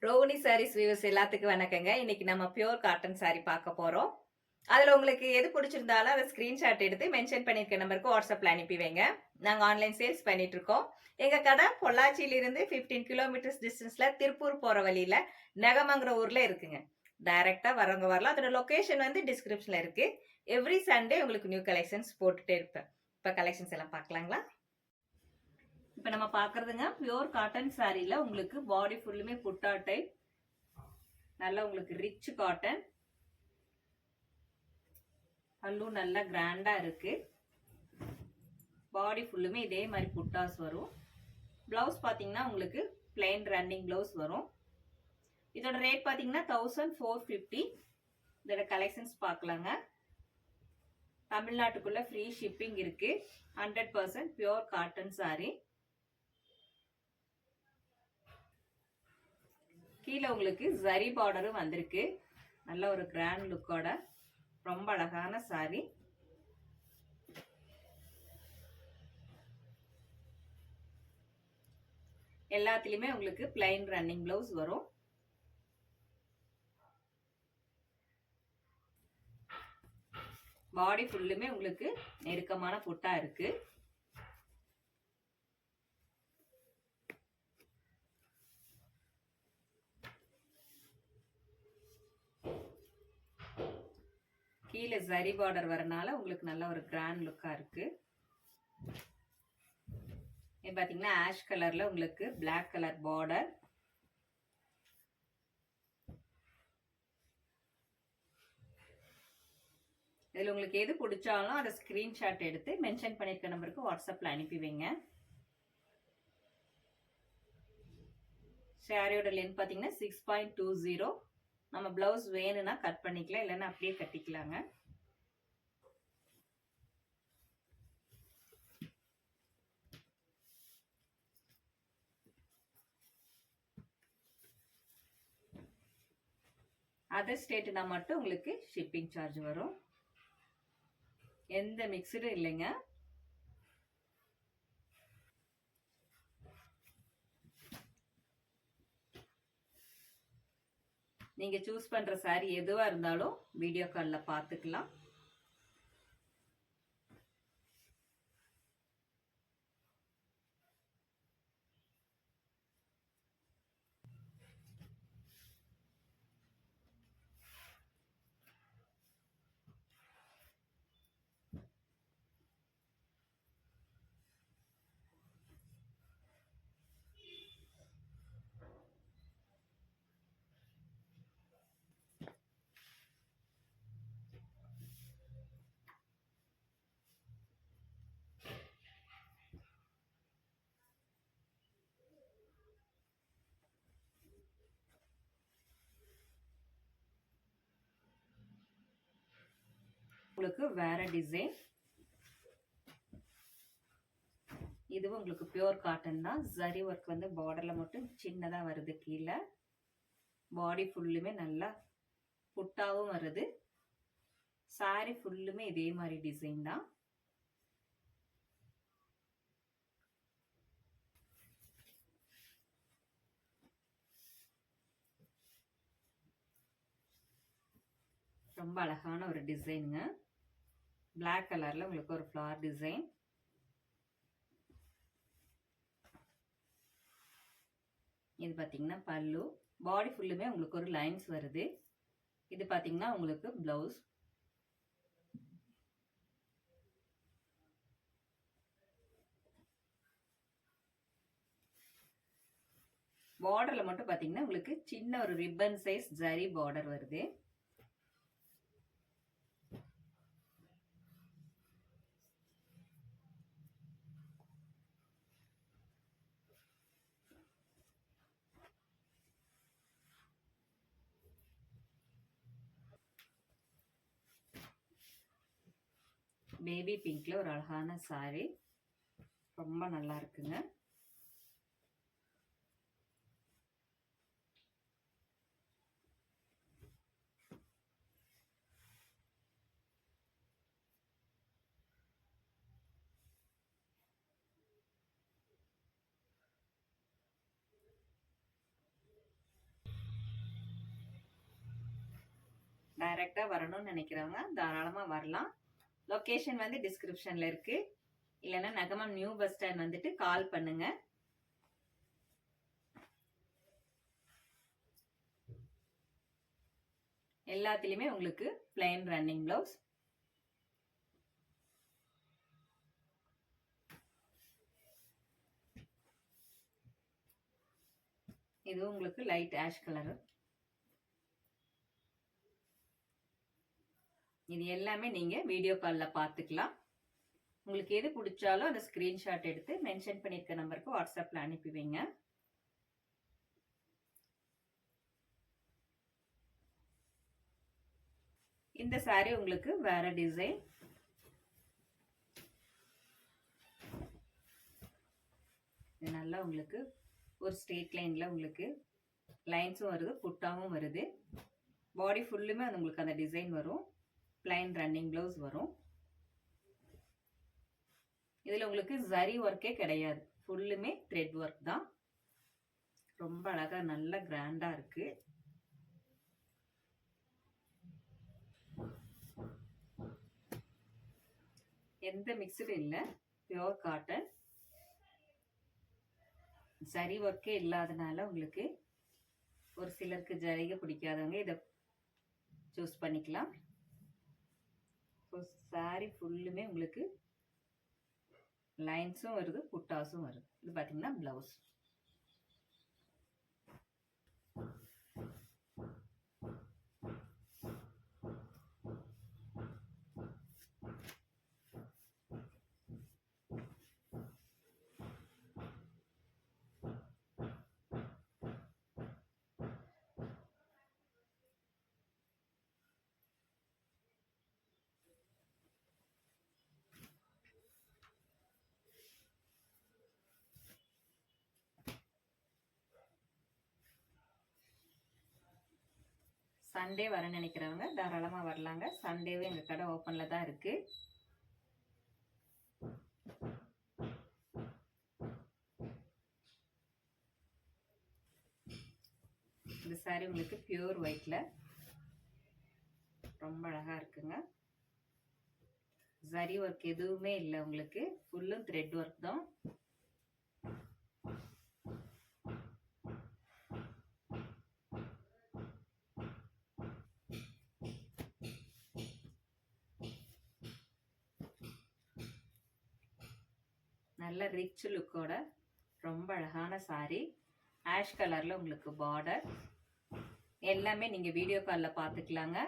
Rohini saris viewers எல்லாத்துக்கும் வணக்கங்க. இன்னைக்கு நம்ம பியூர் காட்டன் சாரி பார்க்க போறோம். அதுல உங்களுக்கு எது பிடிச்சிருந்தாலும் அதை ஸ்கிரீன்ஷாட் எடுத்து மென்ஷன் பண்ணிருக்க நம்பருக்கு வாட்ஸ்அப்ல அனுப்பி வைங்க. நாங்க ஆன்லைன் சேல்ஸ் பண்ணிட்டு இருக்கோம். எங்க கடை பொள்ளாச்சியில இருந்து 15 கிலோமீட்டர்ஸ் டிஸ்டன்ஸ்ல திருப்பூர் போற வழியில நெகமங்கிற ஊர்ல இருக்குங்க. டைரக்டா வரவங்க வரலாம். அதோட லொகேஷன் வந்து டிஸ்கிரிப்ஷன்ல இருக்கு. எவ்ரி சண்டே உங்களுக்கு நியூ கலெக்ஷன்ஸ் போட்டுட்டே இருப்பேன். இப்ப கலெக்ஷன்ஸ் எல்லாம் பார்க்கலாங்களா? இப்ப நம்ம பாக்குறதுங்க பியூர் காட்டன் சாரில உங்களுக்கு பாடி ஃபுல்லுமே புட்டா டைப், நல்லா உங்களுக்கு ரிச் காட்டன், பல்லு நல்லா கிராண்டா இருக்கு. பாடி ஃபுல்லுமே இதே மாதிரி புட்டாஸ் வரும். பிளவுஸ் பாத்தீங்கன்னா உங்களுக்கு பிளைன் ரன்னிங் பிளவுஸ் வரும். இதோட ரேட் பாத்தீங்கன்னா 1450. இதோட கலெக்ஷன்ஸ் பார்க்கலாங்க. தமிழ்நாட்டுக்குள்ள ஃப்ரீ ஷிப்பிங் இருக்கு. 100% பியூர் காட்டன் சாரி. கீழே உங்களுக்கு ஜரி பார்டரும் வந்திருக்கு. நல்ல ஒரு கிராண்ட் லுக்கோட ரொம்ப அழகான சாரி. எல்லாத்துலயுமே உங்களுக்கு பிளைன் ரன்னிங் பிளவுஸ் வரும். பாடி ஃபுல்லுமே உங்களுக்கு நெருக்கமான புட்டா இருக்கு. கீழே ஜரி பார்டர் வரனால உங்களுக்கு நல்ல ஒரு கிராண்ட் லுக்கா இருக்கு. பாத்தீங்கன்னா ஆஷ் கலர்ல உங்களுக்கு பிளாக் கலர் பார்டர். இதுல உங்களுக்கு எது பிடிச்சாலும் அதை ஸ்கிரீன்ஷாட் எடுத்து மென்ஷன் பண்ணிருக்க நம்பருக்கு வாட்ஸ்அப்ல அனுப்பி வைங்க. சாரியோட லென்த் பாத்தீங்கன்னா 6.20. நம்ம பிளவுஸ் வேணும்னா கட் பண்ணிக்கலாம், இல்லைன்னா அப்படியே கட்டிக்கலாங்க. அதர் ஸ்டேட்னா மட்டும் உங்களுக்கு ஷிப்பிங் சார்ஜ் வரும். எந்த மிக்சடும் இல்லைங்க. நீங்க சூஸ் பண்ற சாரி எதுவா இருந்தாலும் வீடியோ கால்ல பாத்துக்கலாம். உங்களுக்கு வேற டிசைன். இதுவும் உங்களுக்கு பியூர் காட்டன் தான். ஜரி ஒர்க் வந்து பார்டர்ல மட்டும் சின்னதா வருது. கீழே பாடி ஃபுல்லுமே நல்லா புட்டாவும் வருது. சாரி ஃபுல்லுமே இதே மாதிரி டிசைன் தான். ரொம்ப அழகான ஒரு டிசைனுங்க. பிளாக் கலர்ல உங்களுக்கு ஒரு ஃப்ளவர் டிசைன். இது பாத்தீங்கன்னா பல்லு. பாடி ஃபுல்லுமே உங்களுக்கு ஒரு லைன்ஸ் வருது. இது பாத்தீங்கன்னா உங்களுக்கு பிளவுஸ். பார்டர்ல மட்டும் பாத்தீங்கன்னா உங்களுக்கு சின்ன ஒரு ரிப்பன் சைஸ் ஜரி பார்டர் வருது. பேபி பிங்க்ல ஒரு அழகான சாரி. ரொம்ப நல்லா இருக்குங்க. டைரக்டா வரணும்னு நினைக்கிறவங்க தாராளமா வரலாம். லொகேஷன் வந்து டிஸ்கிரிப்ஷன்ல இருக்கு. இல்லைன்னா நகமம் நியூ பஸ் ஸ்டாண்ட் வந்துட்டு கால் பண்ணுங்க. எல்லாத்துலயுமே உங்களுக்கு பிளைன் ரன்னிங் பிளவுஸ். இது உங்களுக்கு லைட் ஆஷ் கலர். இது எல்லாமே நீங்க வீடியோ கால்ல பாத்துக்கலாம். உங்களுக்கு எது பிடிச்சாலும் அந்த ஸ்கிரீன்ஷாட் எடுத்து மென்ஷன் பண்ணிருக்க நம்பருக்கு வாட்ஸ்அப்ல அனுப்பி வைங்க. இந்த saree உங்களுக்கு வேற டிசைன். இது நல்லா உங்களுக்கு ஒரு ஸ்ட்ரெயிட் லைன்ல உங்களுக்கு லைன்ஸும் வருது, புட்டாவும் வருது. பாடி ஃபுல்லுமே அது உங்களுக்கு அந்த டிசைன் வரும். பிளைன் ரன்னிங் பிளவுஸ் வரும். இதுல உங்களுக்கு ஜரி ஒர்க்கே கிடையாது, ஃபுல்லுமே த்ரெட் ஒர்க் தான். ரொம்ப அழகா நல்ல கிராண்டா இருக்கு. எந்த மிக்சடும் இல்லை, பியோர் காட்டன். ஜரி ஒர்க்கே இல்லாதனால உங்களுக்கு ஒரு சிலருக்கு ஜரிகை பிடிக்காதவங்க இதை சூஸ் பண்ணிக்கலாம். சாரி ஃபுல்லுமே உங்களுக்கு லைன்ஸும் வருது, புட்டாஸும் வருது. இது பார்த்தீங்கன்னா பிளவுஸ். சண்டே வர நினைக்கிறவங்க தாராளமா வரலாங்க. சண்டேவே எங்க கடை ஓப்பன்ல தான் இருக்கு. இந்த சாரி உங்களுக்கு பியூர் ஒயிட்ல ரொம்ப அழகா இருக்குங்க. ஜரி ஒர்க் எதுவுமே இல்லை, உங்களுக்கு ஃபுல்லும் த்ரெட் ஒர்க் தான். நல்ல ரிச் லுக்கோட ரொம்ப அழகான சாரி. ஆஷ் கலர்ல உங்களுக்கு பார்டர். எல்லாமே நீங்க வீடியோ கால்ல பாத்துக்கலாங்க.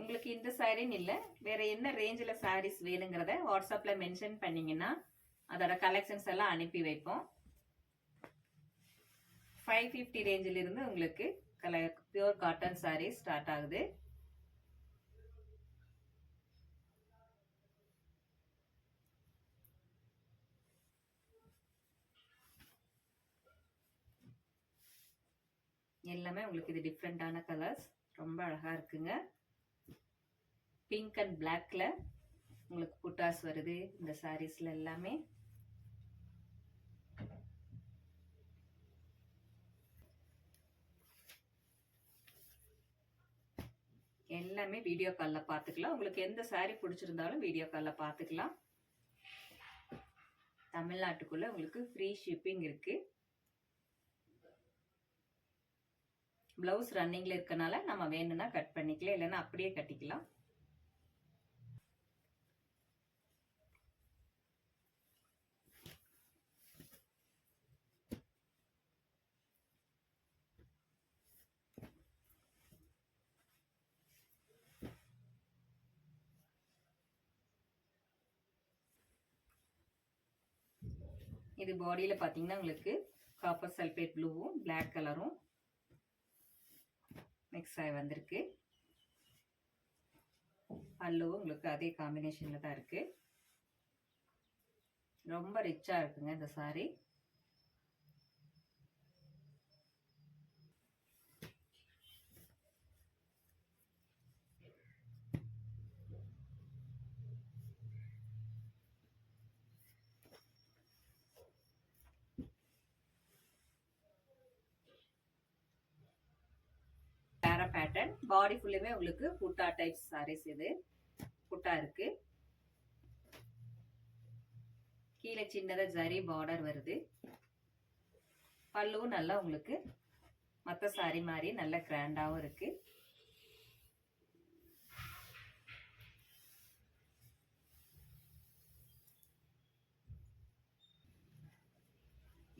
உங்களுக்கு இந்த சாரின்னு இல்லை, வேற என்ன ரேஞ்சில் சாரீஸ் வேணுங்கிறத வாட்ஸ்அப்ல மென்ஷன் பண்ணீங்கன்னா அதோட கலெக்ஷன்ஸ் எல்லாம் அனுப்பி வைப்போம். 550 ரேஞ்சில் இருந்து உங்களுக்கு பியூர் காட்டன் சாரீஸ் ஸ்டார்ட் ஆகுது. எல்லாமே உங்களுக்கு இது டிஃப்ரெண்டான கலர்ஸ், ரொம்ப அழகா இருக்குங்க. பிங்க் அண்ட் பிளாக்ல உங்களுக்கு புட்டாஸ் வருது இந்த சாரீஸ்ல எல்லாமே. எல்லாமே வீடியோ கால்ல பாத்துக்கலாம். உங்களுக்கு எந்த சாரி பிடிச்சிருந்தாலும் வீடியோ கால்ல பாத்துக்கலாம். தமிழ்நாட்டுக்குள்ள உங்களுக்கு ஃப்ரீ ஷிப்பிங் இருக்கு. பிளவுஸ் ரன்னிங்ல இருக்கனால நம்ம வேணும்னா கட் பண்ணிக்கலாம், இல்லைன்னா அப்படியே கட்டிக்கலாம். இது பாடியில பாத்தீங்கன்னா உங்களுக்கு காப்பர் சல்பேட் ப்ளூவும் பிளாக் கலரும் மிக்ஸ் ஆகி வந்திருக்கு. பல்லுவும் உங்களுக்கு அதே காம்பினேஷன்ல தான் இருக்கு. ரொம்ப ரிச்சா இருக்குங்க இந்த சாரி. பேரா பேட்டர்ன் பாடி ஃபுல்லுமே உங்களுக்கு புட்டா டைப் சாரீஸ். இது புட்டா இருக்கு. கீழே சின்னதா ஜரி பார்டர் வருது. பல்லுவும் நல்லா உங்களுக்கு மற்ற சாரி மாதிரி நல்ல கிராண்டாவும் இருக்கு.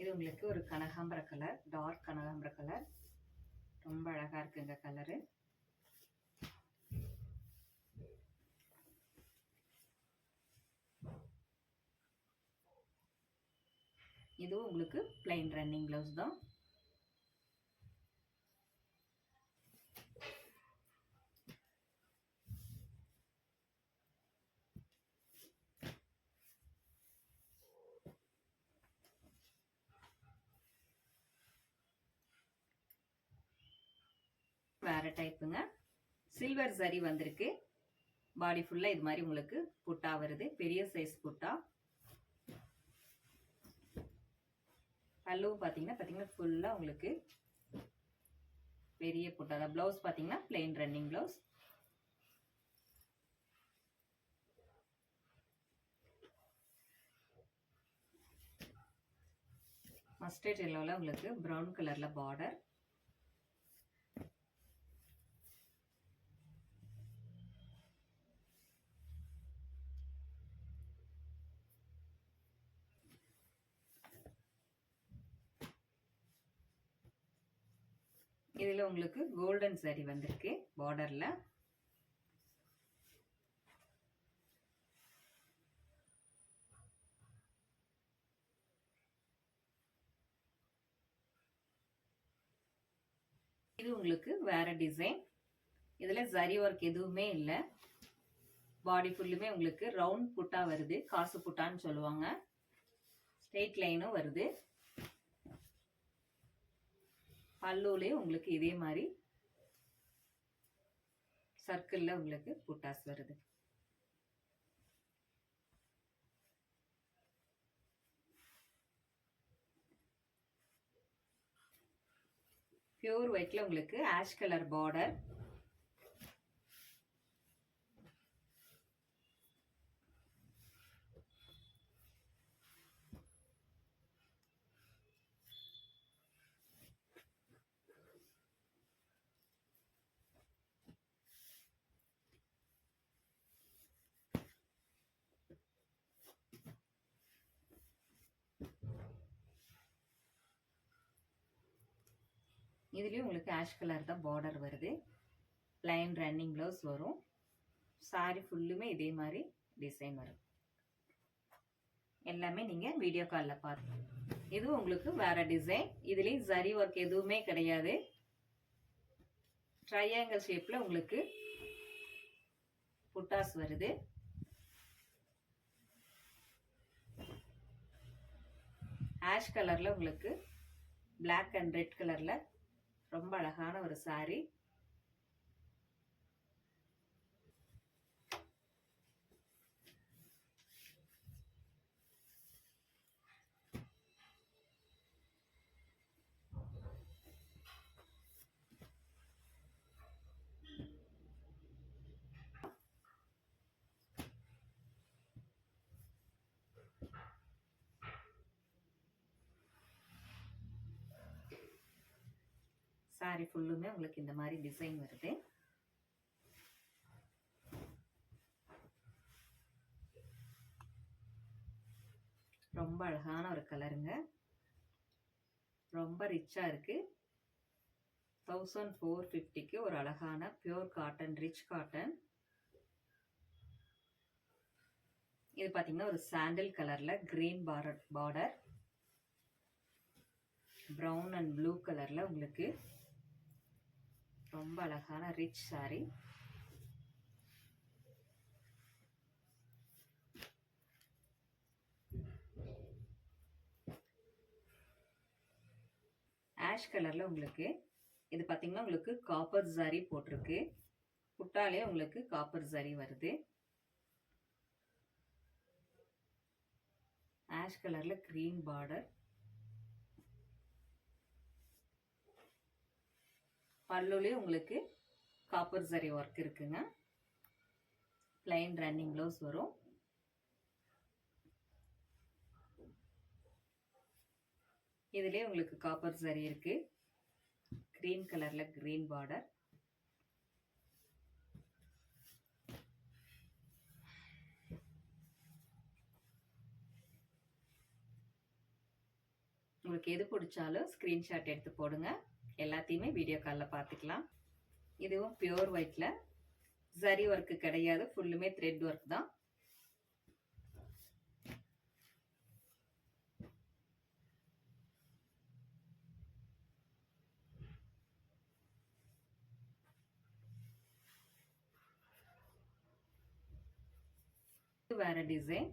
இது உங்களுக்கு ஒரு கனகாம்பர கலர், டார்க் கனகாம்பர கலர். ரொம்ப அழகா இருக்குங்க கலரு. இதுவும் உங்களுக்கு பிளைன் ரன்னிங் பிளவுஸ் தான். வேற டைப்புங்க. சில்வர் சரி வந்திருக்கு. பாடி ஃபுல்லா இது மாதிரி உங்களுக்கு புட்டா வருது. பெரிய சைஸ் புட்டா. பல்லுவும் பாத்தீங்கன்னா ஃபுல்லா உங்களுக்கு பெரிய புட்டா தான். பிளவுஸ் பாத்தீங்கன்னா பிளைன் ரன்னிங் பிளவுஸ். மஸ்டர்ட் எல்லோல உங்களுக்கு பிரவுன் கலர்ல பார்டர். இதுல உங்களுக்கு கோல்டன் சரி வந்திருக்கு பார்டர்ல. இது உங்களுக்கு வேற டிசைன். இதுல ஜரி ஒர்க் எதுவுமே இல்லை. பாடி ஃபுல்லுமே உங்களுக்கு ரவுண்ட் புட்டா வருது. காசு புட்டான்னு சொல்லுவாங்க. ஸ்ட்ரெயிட் லைனும் வருது. பல்லுலயே உங்களுக்கு இதே மாதிரி சர்க்கிள்ல உங்களுக்கு புட்டாஸ் வருது. பியூர் ஒயிட்ல உங்களுக்கு ஆஷ் கலர் பார்டர். இதுலயும் உங்களுக்கு ஆஷ் கலர் தான் பார்டர் வருது. பிளைன் ரன்னிங் பிளவுஸ் வரும். சாரி ஃபுல்லுமே இதே மாதிரி டிசைன் வரும். எல்லாமே நீங்க வீடியோ கால்ல பாருங்க. இது உங்களுக்கு வேற டிசைன். இதுலயும் ஜரி ஒர்க் எதுவுமே கிடையாது. ட்ரையாங்கிள் ஷேப்ல உங்களுக்கு புட்டாஸ் வருது. ஆஷ் கலர்ல உங்களுக்கு பிளாக் அண்ட் ரெட் கலர்ல ரொம்ப அழகான ஒரு சாரி. சாரி ஃபுல்லுமே உங்களுக்கு இந்த மாதிரி டிசைன் வருது. ரொம்ப அழகான ஒரு கலருங்க. ரொம்ப ரிச்சா இருக்கு. 1450க்கு ஒரு அழகான பியூர் காட்டன், ரிச் காட்டன். இது பாத்தீங்கன்னா ஒரு சாண்டல் கலர்ல green border. Brown and blue கலரில் உங்களுக்கு ரொம்ப அழகான ரிச் saree. ஆஷ் கலரில் உங்களுக்கு இது பார்த்தீங்கன்னா உங்களுக்கு காப்பர் ஜரி போட்டிருக்கு. புட்டாலே உங்களுக்கு காப்பர் ஜரி வருது. ஆஷ் கலரில் க்ரீன் பார்டர். பல்லுலேயும் உங்களுக்கு காப்பர் ஜரி ஒர்க் இருக்குங்க. பிளைன் ரன்னிங் ப்ளவுஸ் வரும். இதுலேயே உங்களுக்கு காப்பர் ஜரி இருக்கு. கிரீன் கலர்ல கிரீன் பார்டர். உங்களுக்கு எது பிடிச்சாலும் ஸ்கிரீன்ஷாட் எடுத்து போடுங்க. எல்லாத்தையுமே வீடியோ காலில் பார்த்துக்கலாம். இதுவும் பியூர் ஒயிட்ல ஜரி ஒர்க்கு கிடையாது, ஃபுல்லுமே த்ரெட் ஒர்க் தான். வேற டிசைன்.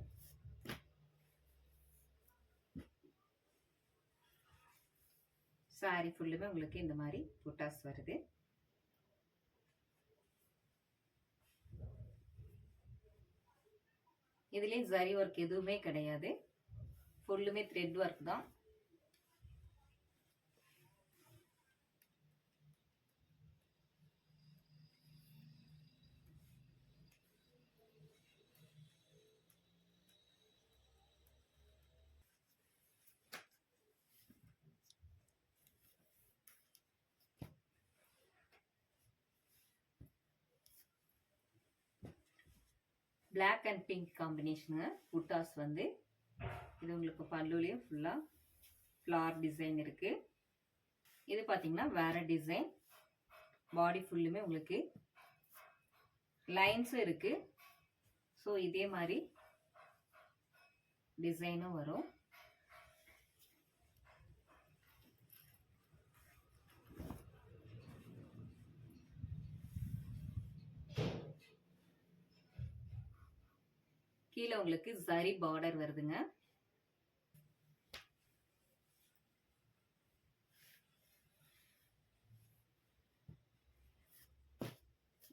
சாரி ஃபுல்லுமே உங்களுக்கு இந்த மாதிரி புட்டாஸ் வருது. இதுலயும் ஜரி ஒர்க் எதுவுமே கிடையாது, ஃபுல்லுமே த்ரெட் ஒர்க் தான். பிளாக் அண்ட் பிங்க் காம்பினேஷனுங்க. புட்டாஸ் வந்து இது உங்களுக்கு பல்லுலேயும் ஃபுல்லாக ஃப்ளார் டிசைன் இருக்கு. இது பார்த்தீங்கன்னா வேற டிசைன். பாடி ஃபுல்லுமே உங்களுக்கு லைன்ஸும் இருக்கு. ஸோ இதே மாதிரி டிசைனும் வரும். கீழே உங்களுக்கு ஜரி பார்டர் வருதுங்க.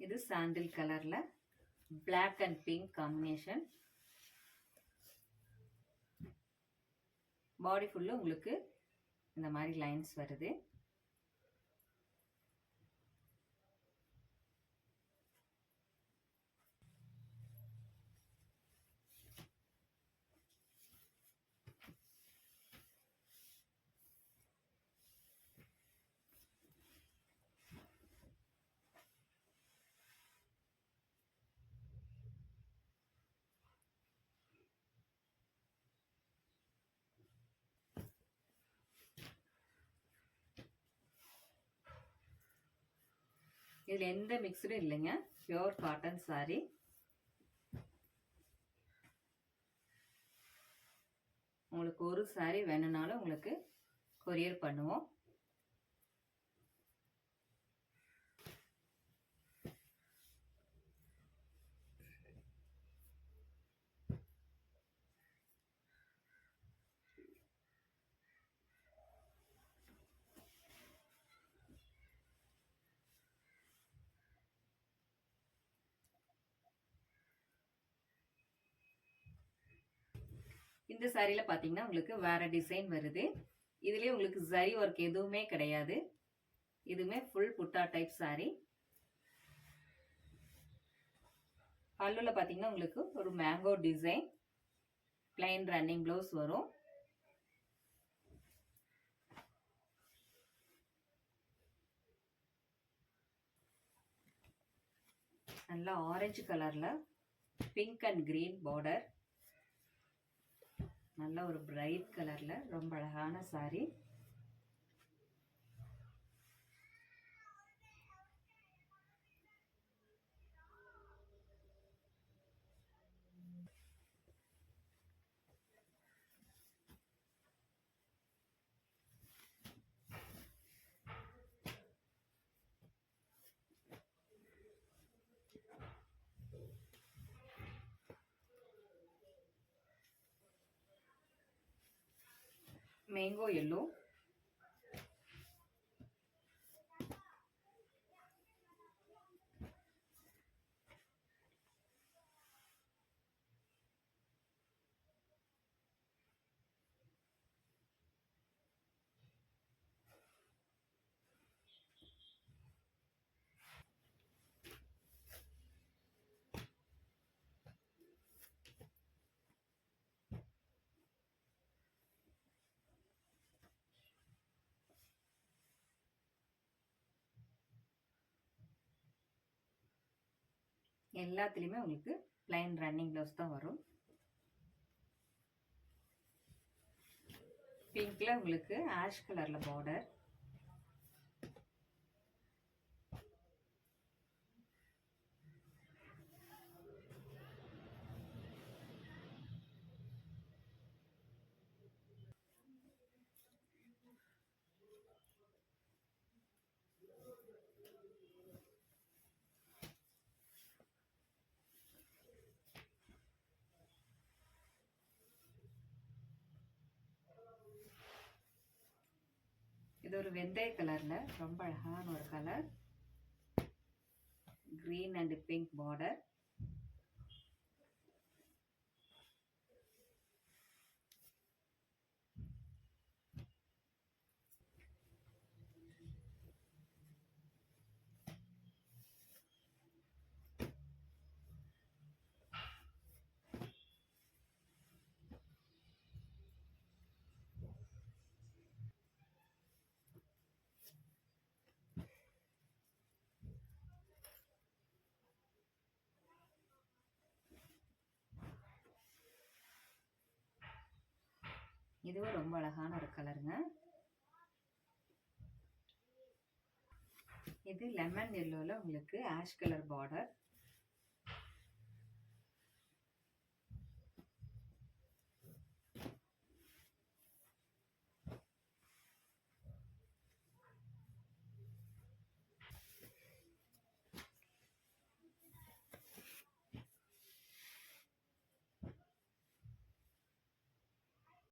இது சாண்டில் கலர்ல black and pink combination. Body full உங்களுக்கு இந்த மாதிரி லைன்ஸ் வருது. இதுல எந்த மிக்ஸடும் இல்லைங்க, பியூர் காட்டன் சாரி. உங்களுக்கு ஒரு சாரி வேணும்னாலும் உங்களுக்கு கொரியர் பண்ணுவோம். இந்த சாரியில பாத்தீங்கன்னா உங்களுக்கு வேற டிசைன் வருது. இதுலயே உங்களுக்கு ஜரி ஒர்க் எதுவுமே கிடையாது. இதுவுமே ஃபுல் புட்டா டைப் சாரி. பல்லுல பாத்தீங்கன்னா உங்களுக்கு ஒரு mango design, plain running blouse வரும். நல்லா ஆரஞ்சு கலர்ல பிங்க் அண்ட் கிரீன் பார்டர். நல்ல ஒரு பிரைட் கலர்ல ரொம்ப அழகான சாரி. மேங்கோ எல்லோ, எல்லாத்துலேயுமே உங்களுக்கு பிளைன் ரன்னிங் ப்ளவுஸ் தான் வரும். பிங்க்ல உங்களுக்கு ஆஷ் கலர்ல பார்டர், இது ஒரு வெந்தய கலர்ல ரொம்ப அழகான ஒரு colour, green and pink border, இதுவும் ரொம்ப அழகான ஒரு கலருங்க. இது லெமன் எல்லோல உங்களுக்கு ஆஷ் கலர் பார்டர்,